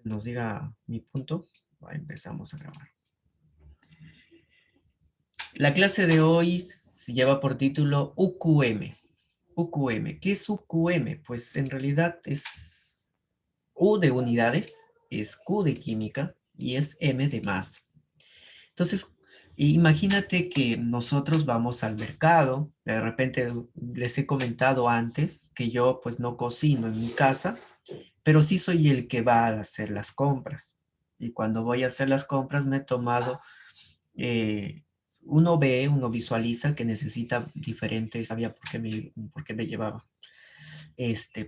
nos diga mi punto, empezamos a grabar. La clase de hoy se lleva por título UQM. UQM. ¿Qué es UQM? Pues en realidad es U de unidades, es Q de química y es M de masa. Entonces, imagínate que nosotros vamos al mercado, de repente les he comentado antes que yo pues no cocino en mi casa, pero sí soy el que va a hacer las compras. Y cuando voy a hacer las compras me he tomado, eh, uno visualiza que necesita diferentes, sabía por qué me llevaba,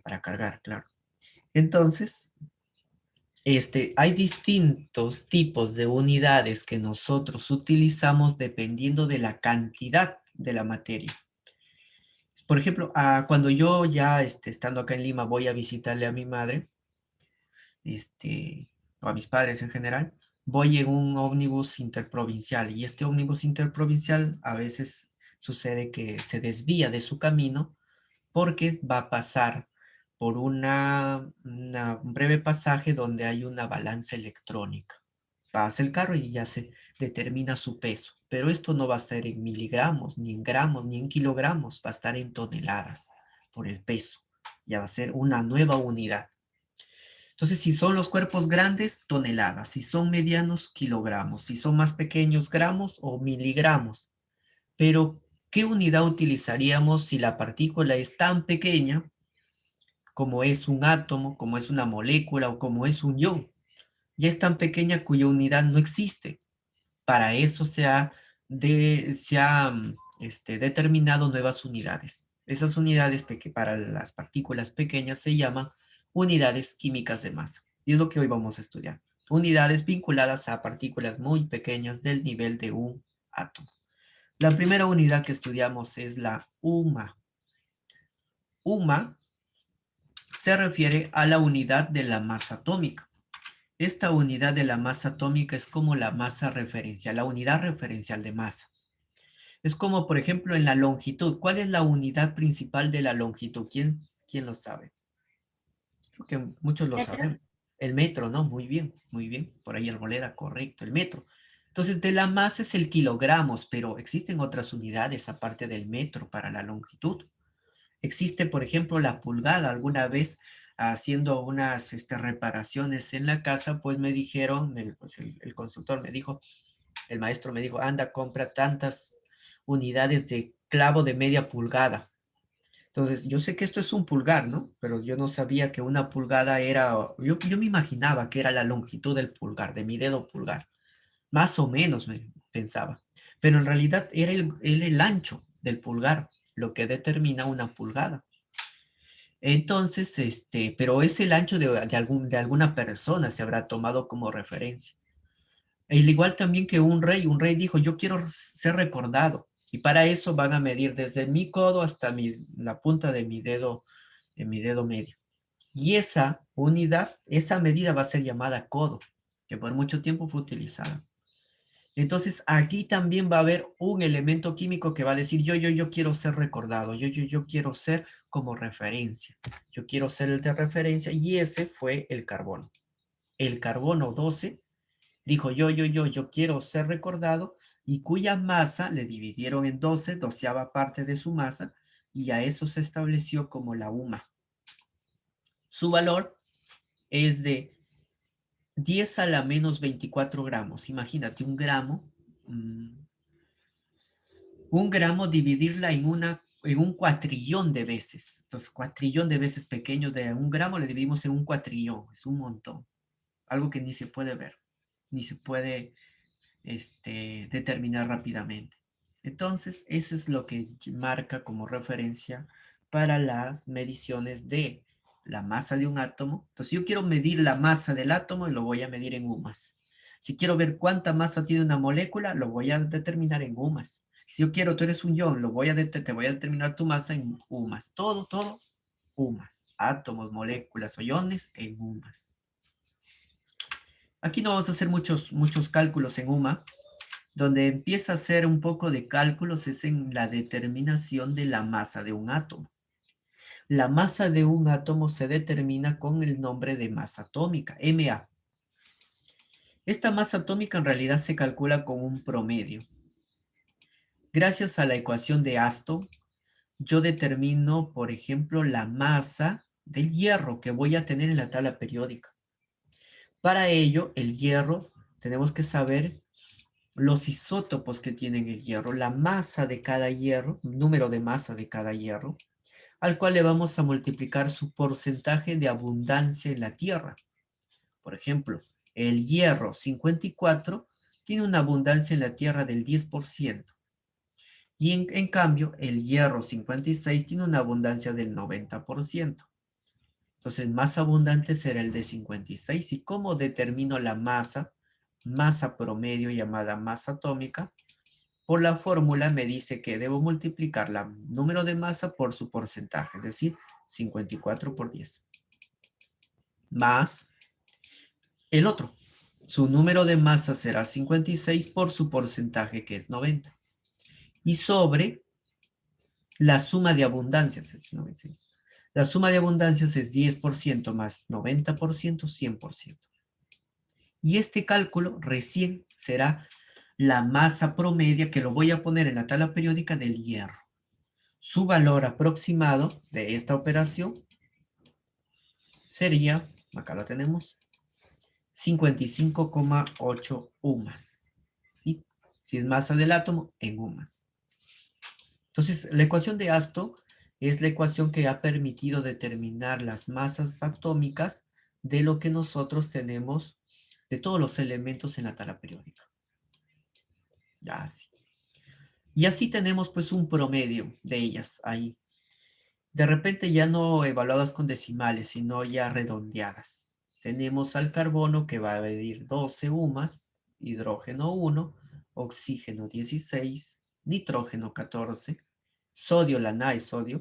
para cargar, claro. Entonces, hay distintos tipos de unidades que nosotros utilizamos dependiendo de la cantidad de la materia. Por ejemplo, cuando yo ya estando acá en Lima voy a visitarle a mi madre, o a mis padres en general, voy en un ómnibus interprovincial y este ómnibus interprovincial a veces sucede que se desvía de su camino porque va a pasar por un breve pasaje donde hay una balanza electrónica. Pasa el carro y ya se determina su peso, pero esto no va a estar en miligramos, ni en gramos, ni en kilogramos, va a estar en toneladas por el peso. Ya va a ser una nueva unidad. Entonces, si son los cuerpos grandes, toneladas, si son medianos, kilogramos, si son más pequeños, gramos o miligramos. Pero, ¿qué unidad utilizaríamos si la partícula es tan pequeña como es un átomo, como es una molécula o como es un ion? Ya es tan pequeña cuya unidad no existe. Para eso se ha determinado nuevas unidades. Esas unidades para las partículas pequeñas se llaman unidades químicas de masa. Y es lo que hoy vamos a estudiar. Unidades vinculadas a partículas muy pequeñas del nivel de un átomo. La primera unidad que estudiamos es la UMA. UMA se refiere a la unidad de la masa atómica. Esta unidad de la masa atómica es como la masa referencial, la unidad referencial de masa. Es como, por ejemplo, en la longitud. ¿Cuál es la unidad principal de la longitud? ¿Quién lo sabe? Creo que muchos lo Metro. saben. El metro, ¿no? Muy bien, muy bien. Por ahí Arboleda, correcto, el metro. Entonces, de la masa es el kilogramos, pero existen otras unidades aparte del metro para la longitud. Existe, por ejemplo, la pulgada. Alguna vez haciendo unas reparaciones en la casa, pues me dijeron, el constructor me dijo, el maestro me dijo, anda, compra tantas unidades de clavo de media pulgada. Entonces, yo sé que esto es un pulgar, ¿no? Pero yo no sabía que una pulgada era, yo me imaginaba que era la longitud del pulgar, de mi dedo pulgar. Más o menos me pensaba. Pero en realidad era el ancho del pulgar, lo que determina una pulgada. Entonces, pero es el ancho de alguna persona se habrá tomado como referencia. Al igual también que un rey dijo, yo quiero ser recordado. Y para eso van a medir desde mi codo hasta la punta de mi dedo medio. Y esa unidad, esa medida va a ser llamada codo, que por mucho tiempo fue utilizada. Entonces, aquí también va a haber un elemento químico que va a decir, yo quiero ser recordado, yo quiero ser como referencia. Yo quiero ser el de referencia y ese fue el carbono. El carbono 12 dijo yo quiero ser recordado y cuya masa le dividieron en 12, doceava parte de su masa y a eso se estableció como la UMA. Su valor es de 10 a la menos 24 gramos. Imagínate mm, un gramo dividirla en un cuatrillón de veces. Entonces, cuatrillón de veces pequeño de un gramo le dividimos en un cuatrillón. Es un montón. Algo que ni se puede ver, ni se puede determinar rápidamente. Entonces, eso es lo que marca como referencia para las mediciones de la masa de un átomo. Entonces, yo quiero medir la masa del átomo y lo voy a medir en UMAS. Si quiero ver cuánta masa tiene una molécula, lo voy a determinar en UMAS. Si yo quiero, tú eres un ion, te voy a determinar tu masa en UMAS. Todo, UMAS. Átomos, moléculas o iones en UMAS. Aquí no vamos a hacer muchos cálculos en UMA. Donde empieza a hacer un poco de cálculos es en la determinación de la masa de un átomo. La masa de un átomo se determina con el nombre de masa atómica, Ma. Esta masa atómica en realidad se calcula con un promedio. Gracias a la ecuación de Aston, yo determino, por ejemplo, la masa del hierro que voy a tener en la tabla periódica. Para ello, el hierro, tenemos que saber los isótopos que tienen el hierro, la masa de cada hierro, número de masa de cada hierro, al cual le vamos a multiplicar su porcentaje de abundancia en la Tierra. Por ejemplo, el hierro 54 tiene una abundancia en la Tierra del 10%. Y en cambio, el hierro 56 tiene una abundancia del 90%. Entonces, más abundante será el de 56. ¿Y cómo determino la masa? Masa promedio llamada masa atómica. Por la fórmula me dice que debo multiplicar el número de masa por su porcentaje, es decir, 54 por 10. Más el otro. Su número de masa será 56 por su porcentaje, que es 90. Y sobre la suma de abundancias, es 96. La suma de abundancias es 10% más 90%, 100%. Y este cálculo recién será la masa promedia que lo voy a poner en la tabla periódica del hierro. Su valor aproximado de esta operación sería, acá lo tenemos, 55,8 UMAS. ¿Sí? Si es masa del átomo, en UMAS. Entonces, la ecuación de Aston es la ecuación que ha permitido determinar las masas atómicas de lo que nosotros tenemos, de todos los elementos en la tabla periódica. Ya así. Y así tenemos pues un promedio de ellas ahí. De repente ya no evaluadas con decimales, sino ya redondeadas. Tenemos al carbono que va a medir 12 UMAS, hidrógeno 1, oxígeno 16, nitrógeno 14, sodio, la Na es sodio,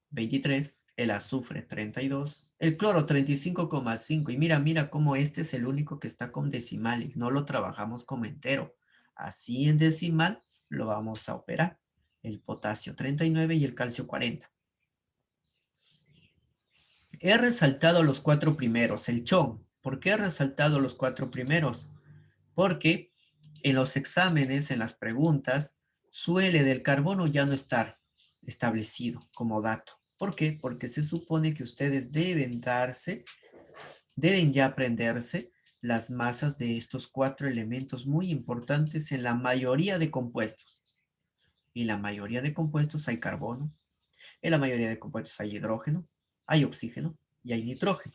23, el azufre 32, el cloro 35,5. Y mira cómo este es el único que está con decimales, no lo trabajamos como entero. Así en decimal lo vamos a operar. El potasio 39 y el calcio 40. He resaltado los 4 primeros, el chon. ¿Por qué he resaltado los 4 primeros? Porque en los exámenes, en las preguntas, suele del carbono ya no estar establecido como dato. ¿Por qué? Porque se supone que ustedes deben ya aprenderse las masas de estos 4 elementos muy importantes en la mayoría de compuestos. Y en la mayoría de compuestos hay carbono, en la mayoría de compuestos hay hidrógeno, hay oxígeno y hay nitrógeno.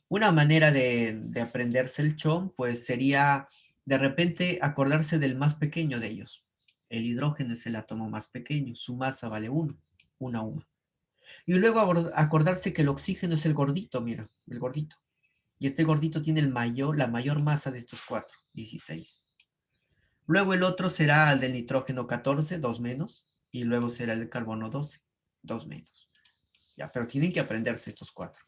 Una manera de aprenderse el chon, pues sería de repente acordarse del más pequeño de ellos. El hidrógeno es el átomo más pequeño, su masa vale 1, una UMA. Y luego acordarse que el oxígeno es el gordito, mira, el gordito. Y este gordito tiene la mayor masa de estos 4, 16. Luego el otro será el del nitrógeno 14, 2 menos. Y luego será el carbono 12, 2 menos. Ya, pero tienen que aprenderse estos 4.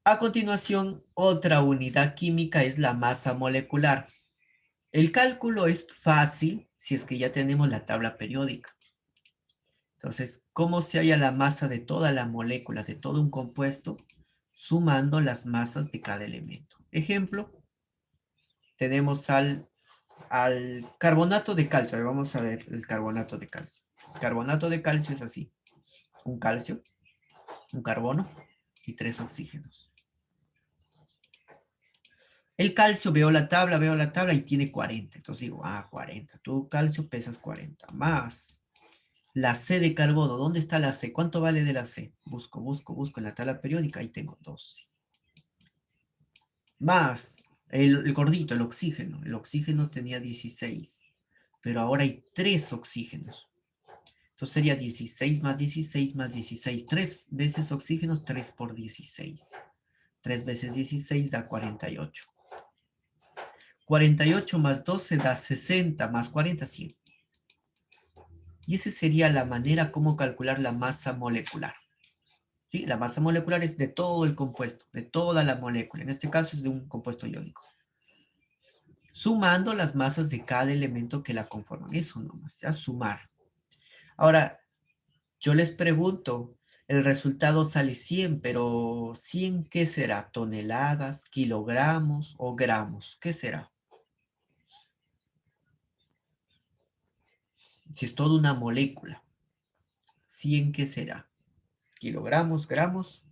A continuación, otra unidad química es la masa molecular. El cálculo es fácil si es que ya tenemos la tabla periódica. Entonces, ¿cómo se halla la masa de toda la molécula, de todo un compuesto? Sumando las masas de cada elemento. Ejemplo, tenemos al carbonato de calcio. A ver, vamos a ver el carbonato de calcio. El carbonato de calcio es así. Un calcio, un carbono y 3 oxígenos. El calcio, veo la tabla y tiene 40. Entonces digo, 40. Tu calcio pesas 40. Más la C de carbono. ¿Dónde está la C? ¿Cuánto vale de la C? Busco en la tabla periódica. Ahí tengo 12. Más el gordito, el oxígeno. El oxígeno tenía 16. Pero ahora hay 3 oxígenos. Entonces sería 16 más 16 más 16. 3 veces oxígenos, 3 por 16. 3 veces 16 da 48. 48 más 12 da 60, más 40, 100. Y esa sería la manera como calcular la masa molecular. ¿Sí? La masa molecular es de todo el compuesto, de toda la molécula. En este caso es de un compuesto iónico. Sumando las masas de cada elemento que la conforman. Eso nomás, ya sumar. Ahora, yo les pregunto, el resultado sale 100, pero ¿100 qué será? ¿Toneladas, kilogramos o gramos? ¿Qué será? Si es toda una molécula, ¿100 qué será? ¿Kilogramos, gramos,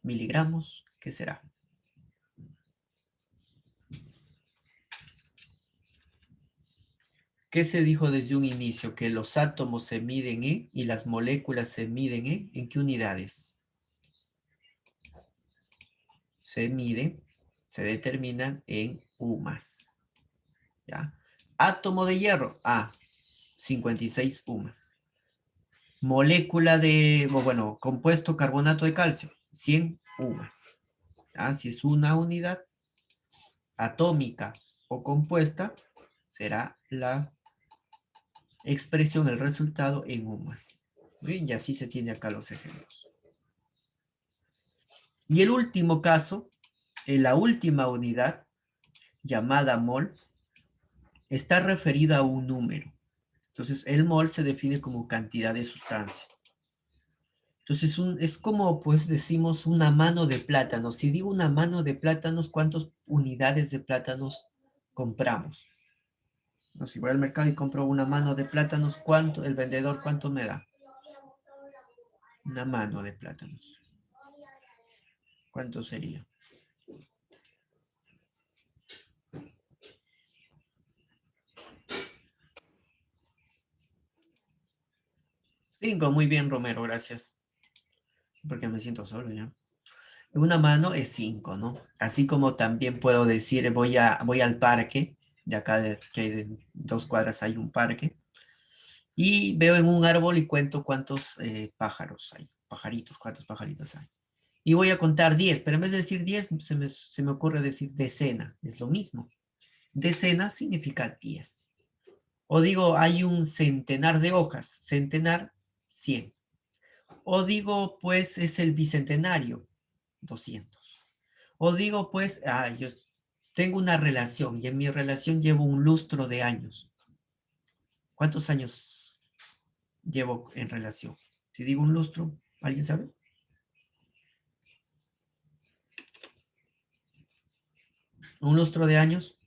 miligramos? ¿Qué será? ¿Qué se dijo desde un inicio? Que los átomos se miden en y las moléculas se miden ¿en qué unidades? Se miden, se determinan en UMAS. ¿Ya? Átomo de hierro, 56 UMAS. Molécula de, bueno, compuesto carbonato de calcio, 100 UMAS. Si es una unidad atómica o compuesta, será la expresión, el resultado en UMAS. Bien, y así se tiene acá los ejemplos. Y el último caso, en la última unidad, llamada mol, está referida a un número. Entonces, el mol se define como cantidad de sustancia. Entonces, es como, pues, decimos una mano de plátanos. Si digo una mano de plátanos, ¿cuántas unidades de plátanos compramos? No, si voy al mercado y compro una mano de plátanos, ¿cuánto? El vendedor, ¿cuánto me da? Una mano de plátanos. ¿Cuánto sería? 5, muy bien, Romero, gracias. Porque me siento solo ya. Una mano es 5, ¿no? Así como también puedo decir, voy al parque, de acá que hay 2 cuadras hay un parque, y veo en un árbol y cuento cuántos pájaros hay, pajaritos, cuántos pajaritos hay. Y voy a contar 10, pero en vez de decir 10, se me ocurre decir decena, es lo mismo. Decena significa 10. O digo, hay un centenar de hojas, centenar, 100. O digo, pues es el bicentenario, 200. O digo, pues, yo tengo una relación y en mi relación llevo un lustro de años. ¿Cuántos años llevo en relación? Si digo un lustro, ¿alguien sabe? ¿Un lustro de años?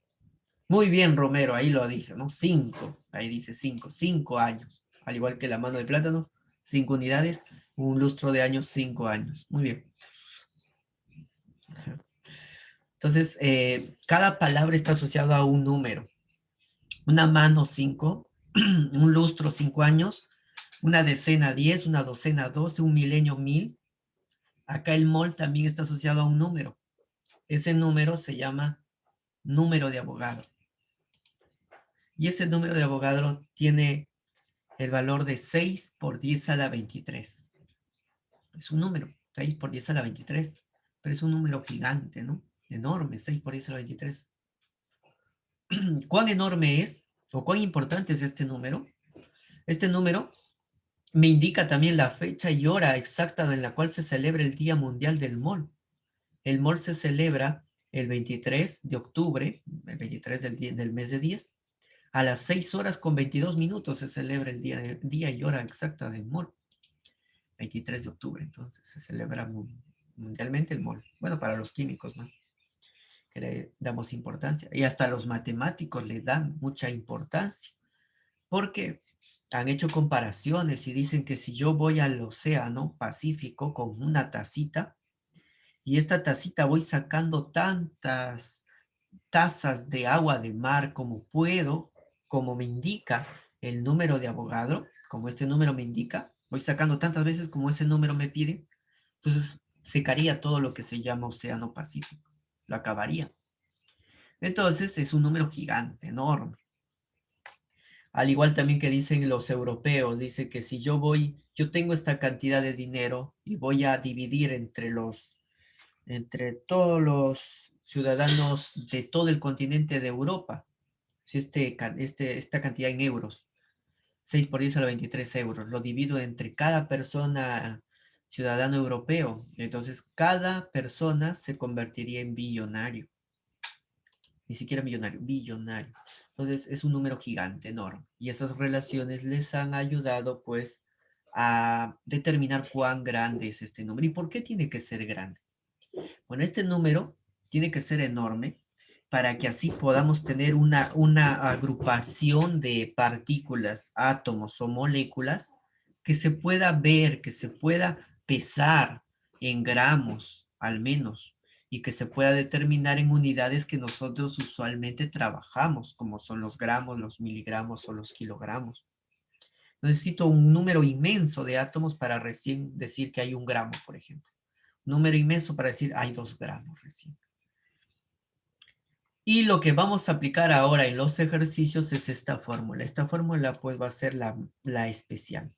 Muy bien, Romero, ahí lo dije, ¿no? 5, ahí dice 5, 5 años. Al igual que la mano de plátanos, 5 unidades, un lustro de años, 5 años. Muy bien. Entonces, cada palabra está asociada a un número. Una mano, 5, un lustro, 5 años, una decena, 10, una docena, 12, un milenio, 1000. Acá el mol también está asociado a un número. Ese número se llama número de Avogadro. Y ese número de Avogadro tiene el valor de 6 por 10 a la 23. Es un número, 6 por 10 a la 23. Pero es un número gigante, ¿no? Enorme, 6 por 10 a la 23. ¿Cuán enorme es o cuán importante es este número? Este número me indica también la fecha y hora exacta en la cual se celebra el Día Mundial del Mol. El mol se celebra el 23 de octubre, el 23 del mes de 10, a las 6 horas con 22 minutos se celebra el día y hora exacta del mol. 23 de octubre, entonces se celebra mundialmente el mol. Bueno, para los químicos más, que le damos importancia. Y hasta los matemáticos le dan mucha importancia, porque han hecho comparaciones y dicen que si yo voy al océano Pacífico con una tacita, y esta tacita voy sacando tantas tazas de agua de mar como puedo, como me indica el número de Avogadro, como este número me indica, voy sacando tantas veces como ese número me pide, entonces secaría todo lo que se llama Océano Pacífico, lo acabaría. Entonces es un número gigante, enorme. Al igual también que dicen los europeos, dice que si yo tengo esta cantidad de dinero y voy a dividir entre todos los ciudadanos de todo el continente de Europa, si esta cantidad en euros, 6 por 10 a la 23 euros, lo divido entre cada persona ciudadano europeo, entonces cada persona se convertiría en billonario, ni siquiera millonario, billonario. Entonces es un número gigante, enorme, y esas relaciones les han ayudado pues a determinar cuán grande es este número. ¿Y por qué tiene que ser grande? Bueno, este número tiene que ser enorme para que así podamos tener una agrupación de partículas, átomos o moléculas que se pueda ver, que se pueda pesar en gramos al menos y que se pueda determinar en unidades que nosotros usualmente trabajamos, como son los gramos, los miligramos o los kilogramos. Necesito un número inmenso de átomos para recién decir que hay un gramo, por ejemplo. Número inmenso para decir hay 2 gramos recién. Y lo que vamos a aplicar ahora en los ejercicios es esta fórmula. Esta fórmula pues va a ser la especial.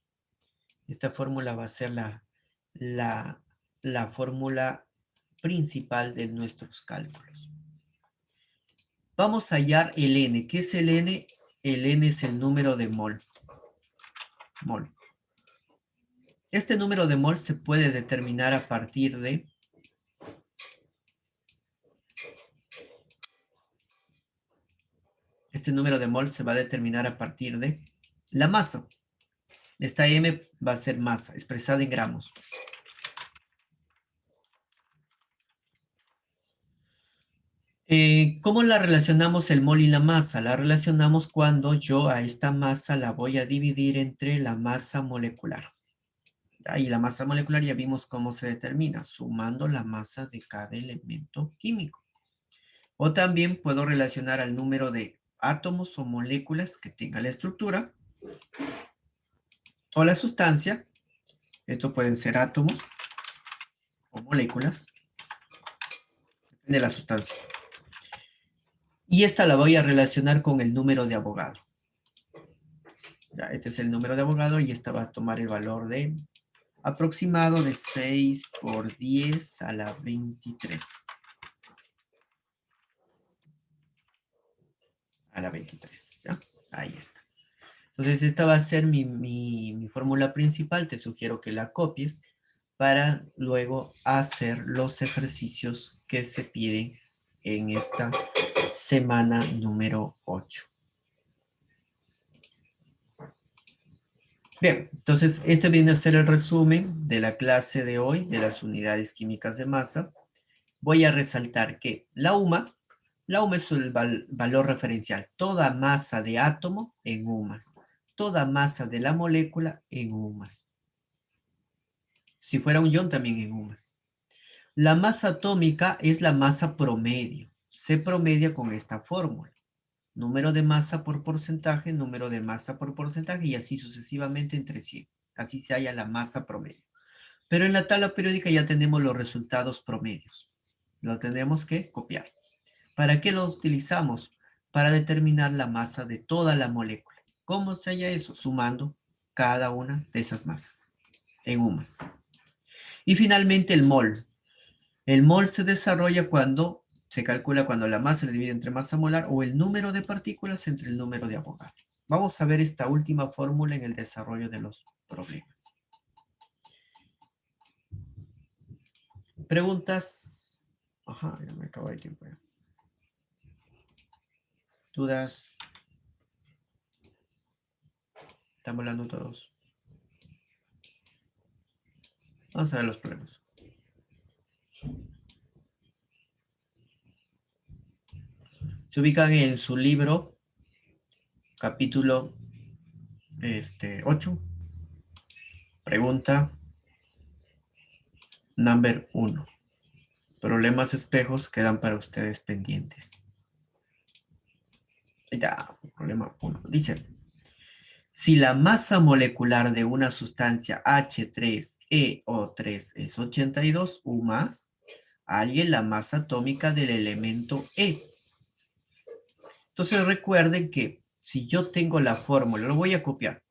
Esta fórmula va a ser la fórmula principal de nuestros cálculos. Vamos a hallar el N. ¿Qué es el N? El N es el número de mol. Mol. Este número de mol se puede determinar a partir de este número de mol se va a determinar a partir de la masa. Esta M va a ser masa, expresada en gramos. ¿Cómo la relacionamos el mol y la masa? La relacionamos cuando yo a esta masa la voy a dividir entre la masa molecular. Y la masa molecular ya vimos cómo se determina, sumando la masa de cada elemento químico. O también puedo relacionar al número de átomos o moléculas que tenga la estructura o la sustancia. Esto pueden ser átomos o moléculas, depende de la sustancia. Y esta la voy a relacionar con el número de Avogadro. Ya, este es el número de Avogadro y esta va a tomar el valor de aproximado de 6 por 10 a la 23. A la 23, ¿ya? Ahí está. Entonces esta va a ser mi fórmula principal. Te sugiero que la copies para luego hacer los ejercicios que se piden en esta semana número 8. Bien, entonces este viene a ser el resumen de la clase de hoy de las unidades químicas de masa. Voy a resaltar que la UMA es el valor referencial, toda masa de átomo en UMAS, toda masa de la molécula en UMAS. Si fuera un ion también en UMAS. La masa atómica es la masa promedio, se promedia con esta fórmula. Número de masa por porcentaje, número de masa por porcentaje y así sucesivamente entre 100. Así se halla la masa promedio. Pero en la tabla periódica ya tenemos los resultados promedios. Lo tendremos que copiar. ¿Para qué lo utilizamos? Para determinar la masa de toda la molécula. ¿Cómo se halla eso? Sumando cada una de esas masas en UMAS. Y finalmente el mol. El mol se desarrolla cuando se calcula cuando la masa se divide entre masa molar o el número de partículas entre el número de Avogadro. Vamos a ver esta última fórmula en el desarrollo de los problemas. Preguntas. Ajá, ya me acabo de tiempo. Dudas. Estamos hablando todos. Vamos a ver los problemas. Se ubican en su libro, capítulo 8. Pregunta number 1. Problemas espejos quedan para ustedes pendientes. Ya, problema 1. Dice, si la masa molecular de una sustancia H3EO3 es 82 U más, hallen la masa atómica del elemento E. Entonces recuerden que si yo tengo la fórmula, lo voy a copiar.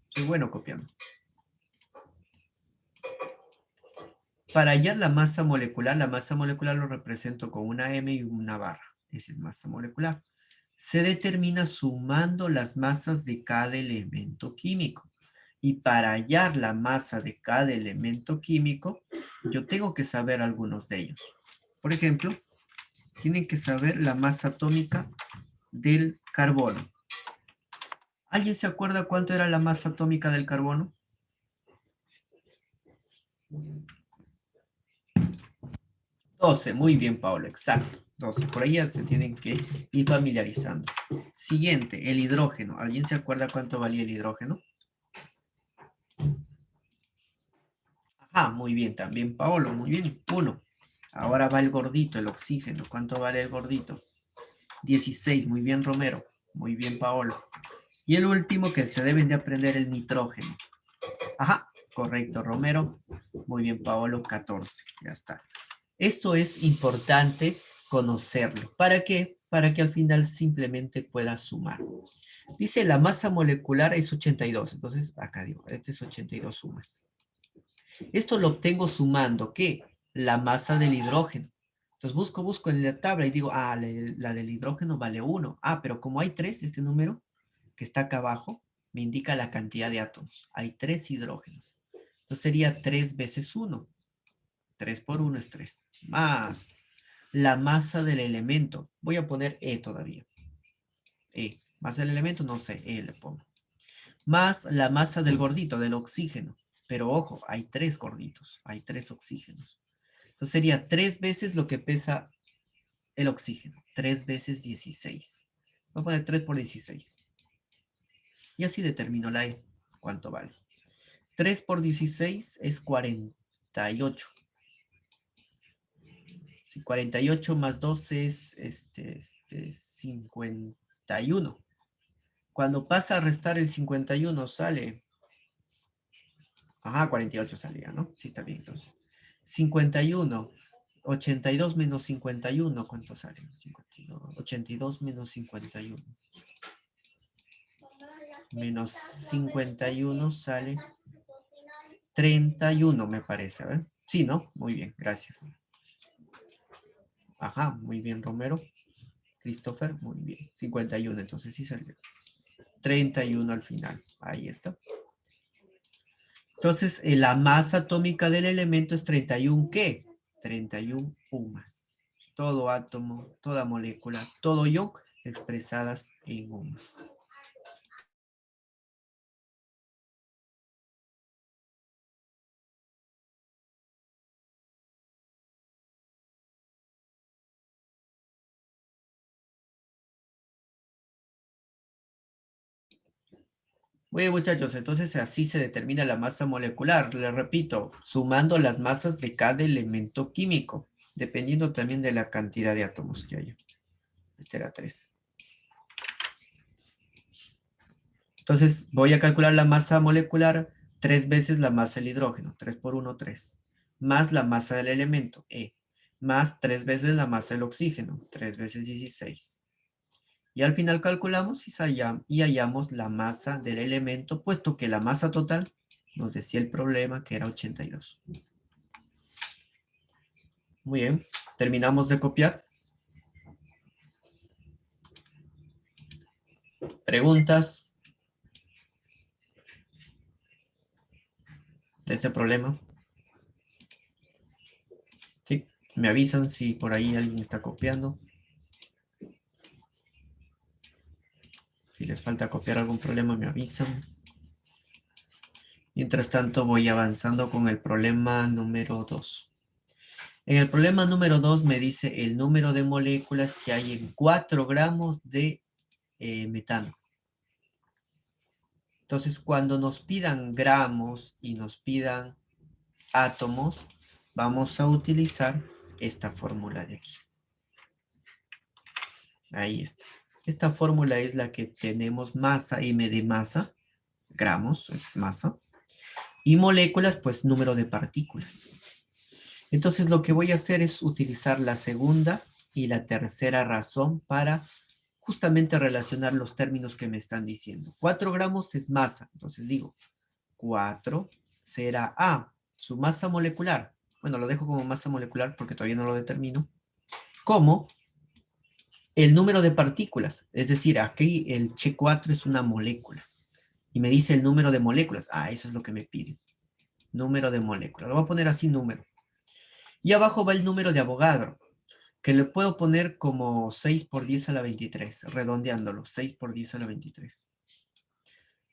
Soy bueno copiando. Para hallar la masa molecular lo represento con una M y una barra. Esa es masa molecular. Se determina sumando las masas de cada elemento químico. Y para hallar la masa de cada elemento químico, yo tengo que saber algunos de ellos. Por ejemplo, tienen que saber la masa atómica del carbono. ¿Alguien se acuerda cuánto era la masa atómica del carbono? 12, muy bien, Pablo, exacto. 12, por ahí ya se tienen que ir familiarizando. Siguiente, el hidrógeno. ¿Alguien se acuerda cuánto valía el hidrógeno? Ajá, muy bien, también Paolo, muy bien, 1. Ahora va el gordito, el oxígeno. ¿Cuánto vale el gordito? 16, muy bien, Romero. Muy bien, Paolo. Y el último que se deben de aprender, el nitrógeno. Ajá, correcto, Romero. Muy bien, Paolo, 14. Ya está. Esto es importante conocerlo. ¿Para qué? Para que al final simplemente puedas sumar. Dice la masa molecular es 82. Entonces, acá digo, este es 82 sumas. Esto lo obtengo sumando, ¿qué? La masa del hidrógeno. Entonces busco en la tabla y digo, la del hidrógeno vale 1. Ah, pero como hay 3, este número que está acá abajo, me indica la cantidad de átomos. Hay 3 hidrógenos. Entonces sería 3 veces 1. 3 por 1 es 3. Más la masa del elemento. Voy a poner E todavía. E. Masa del elemento, no sé, E le pongo. Más la masa del gordito, del oxígeno. Pero ojo, hay 3 gorditos, hay 3 oxígenos. Entonces sería 3 veces lo que pesa el oxígeno. 3 veces 16. Voy a poner 3 por 16. Y así determino la E. ¿Cuánto vale? 3 por 16 es 48. Si 48 más 12 es 51. Cuando pasa a restar el 51 sale. Ajá, 48 salía, ¿no? Sí, está bien, entonces. 51. 82 menos 51, ¿cuánto sale? 52. 82 menos 51. Menos 51 sale 31, me parece, a ver. Sí, ¿no? Muy bien, gracias. Ajá, muy bien, Romero. Christopher, muy bien. 51, entonces sí salió. 31 al final. Ahí está. Entonces, la masa atómica del elemento es 31, ¿qué? 31 UMAS. Todo átomo, toda molécula, todo ion expresadas en UMAS. Muy bien, muchachos, entonces así se determina la masa molecular. Les repito, sumando las masas de cada elemento químico, dependiendo también de la cantidad de átomos que haya. Este era 3. Entonces voy a calcular la masa molecular 3 veces la masa del hidrógeno. 3 por 1, 3. Más la masa del elemento, E. Más 3 veces la masa del oxígeno. 3 veces 16. Y al final calculamos y hallamos la masa del elemento, puesto que la masa total nos decía el problema que era 82. Muy bien, terminamos de copiar. ¿Preguntas de este problema? Sí, me avisan si por ahí alguien está copiando. Si les falta copiar algún problema, me avisan. Mientras tanto, voy avanzando con el problema número 2. En el problema número 2 me dice el número de moléculas que hay en 4 gramos de metano. Entonces, cuando nos pidan gramos y nos pidan átomos, vamos a utilizar esta fórmula de aquí. Ahí está. Esta fórmula es la que tenemos masa, M de masa, gramos es masa, y moléculas, pues número de partículas. Entonces, lo que voy a hacer es utilizar la segunda y la tercera razón para justamente relacionar los términos que me están diciendo. 4 gramos es masa, entonces digo, 4 será A, su masa molecular. Bueno, lo dejo como masa molecular porque todavía no lo determino. Como el número de partículas. Es decir, aquí el Che4 es una molécula. Y me dice el número de moléculas. Ah, eso es lo que me pide. Número de moléculas. Lo voy a poner así, número. Y abajo va el número de Avogadro, que le puedo poner como 6 por 10 a la 23, redondeándolo. 6 por 10 a la 23.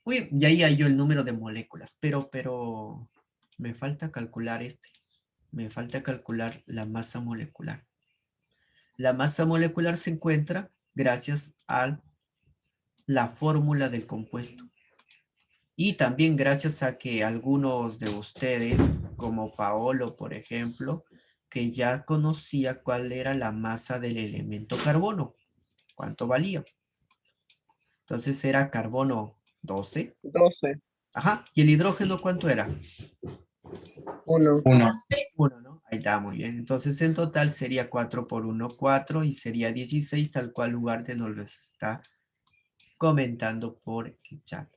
Muy bien, y ahí hay yo el número de moléculas. Pero Me falta calcular este. Me falta calcular la masa molecular. La masa molecular se encuentra gracias a la fórmula del compuesto. Y también gracias a que algunos de ustedes, como Paolo, por ejemplo, que ya conocía cuál era la masa del elemento carbono, cuánto valía. Entonces era carbono 12. 12, Ajá, ¿y el hidrógeno cuánto era? 1. 1. 1, ¿no? Ahí está, muy bien. Entonces en total sería 4 por 1, 4 y sería 16, tal cual lugar de nos lo está comentando por el chat.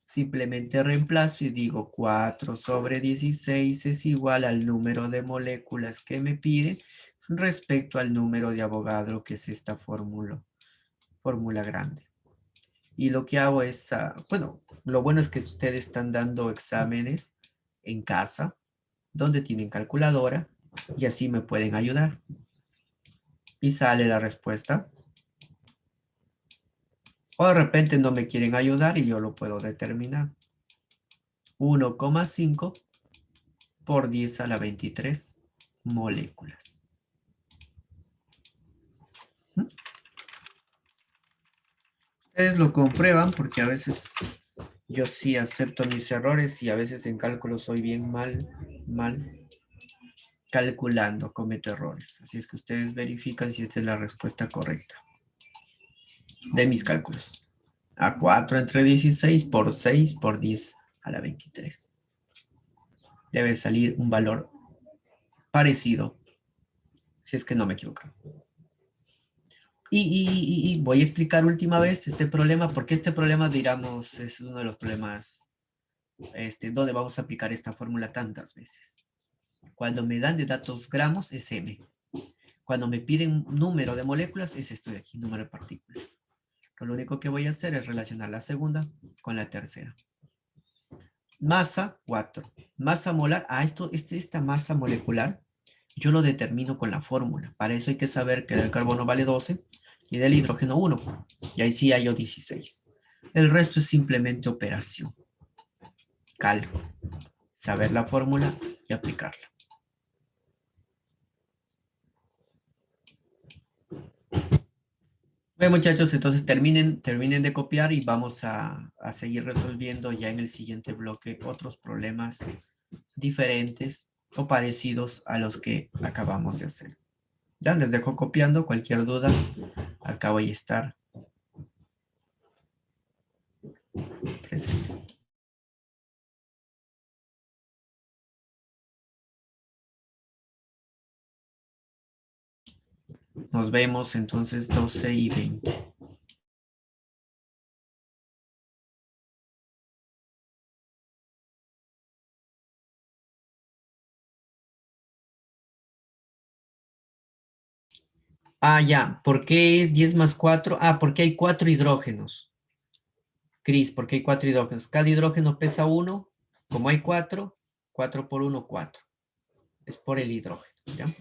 Simplemente reemplazo y digo 4 sobre 16 es igual al número de moléculas que me pide respecto al número de Avogadro, que es esta fórmula grande. Y lo que hago es, bueno, lo bueno es que ustedes están dando exámenes en casa, donde tienen calculadora, y así me pueden ayudar. Y sale la respuesta. O de repente no me quieren ayudar y yo lo puedo determinar. 1,5 por 10 a la 23 moléculas. Ustedes lo comprueban porque a veces yo sí acepto mis errores y a veces en cálculo soy bien mal calculando, cometo errores. Así es que ustedes verifican si esta es la respuesta correcta de mis cálculos. A 4 entre 16 por 6 por 10 a la 23. Debe salir un valor parecido, si es que no me equivoco. Y voy a explicar última vez este problema, porque este problema, digamos, es uno de los problemas donde vamos a aplicar esta fórmula tantas veces. Cuando me dan de datos gramos es M. Cuando me piden número de moléculas es esto de aquí, número de partículas. Pero lo único que voy a hacer es relacionar la segunda con la tercera. Masa 4. Masa molar, esta masa molecular yo lo determino con la fórmula. Para eso hay que saber que del carbono vale 12 y del hidrógeno 1. Y ahí sí hay 16. El resto es simplemente operación. Cálculo. Saber la fórmula y aplicarla. Bueno, muchachos, entonces terminen de copiar y vamos a seguir resolviendo ya en el siguiente bloque otros problemas diferentes o parecidos a los que acabamos de hacer. Ya les dejo copiando. Cualquier duda, acá voy a estar presente. Nos vemos entonces 12 y 20. Ah, ya. ¿Por qué es 10 más 4? Ah, porque hay 4 hidrógenos. Cris, porque hay 4 hidrógenos. Cada hidrógeno pesa 1. Como hay 4, 4 por 1, 4. Es por el hidrógeno, ¿ya?